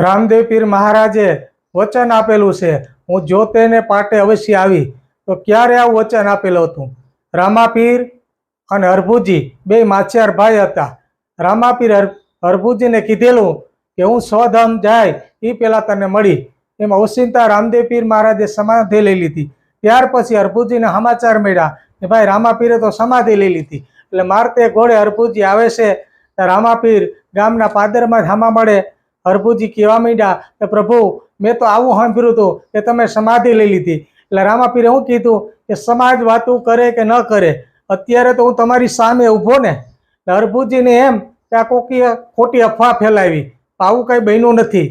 રામદેવ પીર મહારાજે વચન આપેલું છે, હું જોતે ને પાટે અવશ્ય આવી. તો ક્યારે આવું વચન આપેલું હતું? રામાપીર અને હરભુજી બે માછિયાર ભાઈ હતા. રામાપીર હરભુજીને કીધેલું કે હું સ્વધામ જાય એ પહેલાં તને મળી. એમાં ઓશિંતા રામદેવ પીર મહારાજે સમાધિ લઈ લીધી. ત્યાર પછી હરભુજીને સમાચાર મળ્યા કે ભાઈ રામાપીરે તો સમાધિ લઈ લીધી. એટલે મારતે ઘોડે હરભુજી આવે છે. રામાપીર ગામના પાદરમાં હામા મળે. હરભુજી કહેવા માંડ્યા કે પ્રભુ, મેં તો આવું સાંભળ્યું હતું કે તમે સમાધિ લઈ લીધી. એટલે રામાપીરે શું કીધું કે સમાજ વાતું કરે કે ન કરે, અત્યારે તો હું તમારી સામે ઊભો ને. હરભુજીને એમ કે આ કોકી ખોટી અફવા ફેલાવી, આવું કંઈ બન્યું નથી.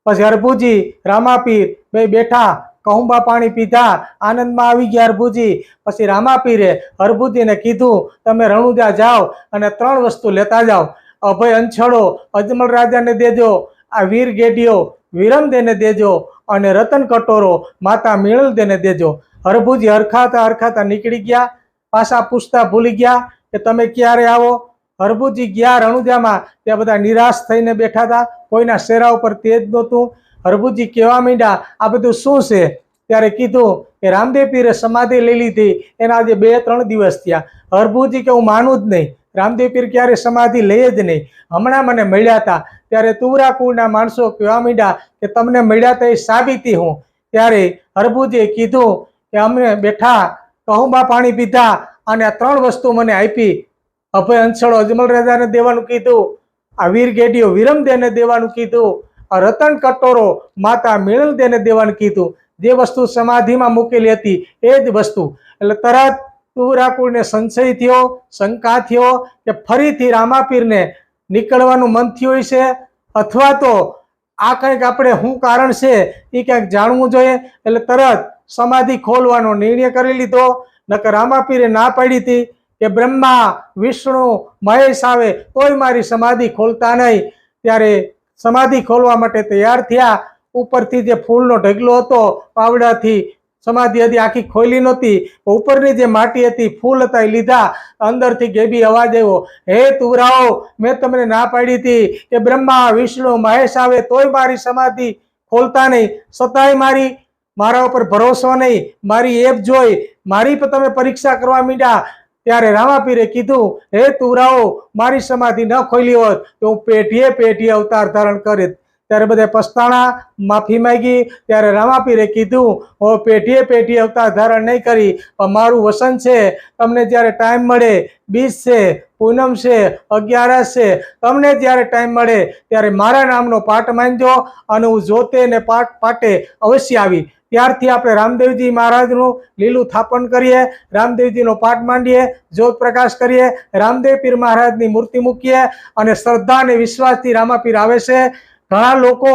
પછી હરભુજી રામાપીર બે બેઠા, કહુંબા પાણી પીધા, આનંદમાં આવી ગયા હરભુજી. પછી રામાપીરે હરભુજીને કીધું તમે રણુજા જાઓ અને 3 વસ્તુ લેતા જાઓ. અભય અંછળો અજમલ રાજાને દેજો, આ વીર ગેડિયો વિરમદેને દેજો, અને રતન કટોરો માતા મિણલદેને દેજો. હરભુજી હરખાતા હરખાતા નીકળી ગયા. પાછા પૂછતા ભૂલી ગયા કે તમે ક્યારે આવો. હરભુજી ગયા રણુજામાં, ત્યાં બધા નિરાશ થઈને બેઠા હતા, કોઈના ચહેરા ઉપર તેજ નહોતું. હરભુજી કહેવા માંડ્યા આ બધું શું છે? ત્યારે કીધું કે રામદેવ પીરે સમાધિ લઈ લીધી, એના આજે 2-3 દિવસ થયા. હરભુજી કે હું માનું જ નહીં, રામદેવ પીર ક્યારે સમાધિ લઈએ જ નહીં. હમણાં મને મળ્યા હતા. ત્યારે તુવરા કુળના માણસો કહેવા માંડ્યા કે તમને મળ્યા હતા એ સાબિતી હું. ત્યારે હરભુજીએ કીધું કે અમે બેઠા, કહુંબા પાણી પીધા અને આ 3 વસ્તુ મને આપી. અભય અંછળો અજમલ રાજાને દેવાનું કીધું, આ વીર ગેડિયો વિરમદેને દેવાનું કીધું, આ રતન કટોરો માતા મિણલદેને દેવાનું કીધું. જે વસ્તુ સમાધિમાં મૂકેલી હતી એ જ વસ્તુ. એટલે તરત તુરાકુળને સંશય થયો, શંકા થયો કે ફરીથી રામાપીરને નીકળવાનું મન થયું છે, અથવા તો આ કંઈક આપણે શું કારણ છે એ ક્યાંક જાણવું જોઈએ. એટલે તરત સમાધિ ખોલવાનો નિર્ણય કરી લીધો. નકર રામાપીરે ના પાડી હતી કે બ્રહ્મા વિષ્ણુ મહેશ આવે તોય મારી સમાધિ ખોલતા નહીં. ત્યારે સમાધિ ખોલવા માટે તૈયાર થયા. ઉપરથી જે ફૂલનો ઢગલો હતો પાવડાથી સમાધિ હજી આખી ખોલી નહોતી, ઉપરની જે માટી હતી ફૂલ હતા એ લીધા. અંદરથી ગેબી અવાજ આવ્યો, હે તુવરાઓ, મેં તમને ના પાડી હતી કે બ્રહ્મા વિષ્ણુ મહેશ આવે તોય મારી સમાધિ ખોલતા નહીં, છતાંય મારા ઉપર ભરોસો નહીં, મારી એપ જોઈ મારી પર તમે પરીક્ષા કરવા માંડ્યા. ત્યારે રામાપીરે કીધું, હે તુવરાઓ, મારી સમાધિ ન ખોલી હોત તો હું પેઢીએ પેઢીએ અવતાર ધારણ કરીત. ત્યારે બધા પસ્તાણા, માફી માંગી. ત્યારે રામાપીરે કીધું, હું પેઢીએ પેઢીએ અવતાર ધારણ નહીં કરી, પણ મારું વસન છે, તમને જ્યારે ટાઈમ મળે, બીજ છે, પૂનમ છે, 11 છે, તમને જ્યારે ટાઈમ મળે ત્યારે મારા નામનો પાઠ માંડજો અને હું જોતે ને પાટે અવશ્ય આવી. ત્યારથી આપણે રામદેવજી મહારાજનું લીલું થાપન કરીએ, રામદેવજીનો પાઠ માંડીએ, જ્યોત પ્રકાશ કરીએ, રામદેવ પીર મહારાજની મૂર્તિ મૂકીએ અને શ્રદ્ધા અને વિશ્વાસથી રામાપીર આવે છે. ઘણા લોકો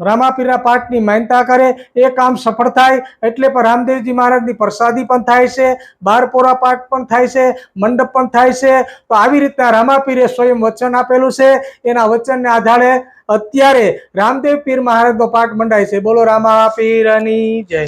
રામાપીરના પાઠની માન્યતા કરે, એ કામ સફળ થાય. એટલે પણ રામદેવજી મહારાજની પ્રસાદી પણ થાય છે, 12 પોરા પાઠ પણ થાય છે, મંડપ પણ થાય છે. તો આવી રીતના રામાપીરે સ્વયં વચન આપેલું છે. એના વચનને આધારે અત્યારે રામદેવ પીર મહારાજનો પાઠ મંડાય છે. બોલો રામાપીરની જય.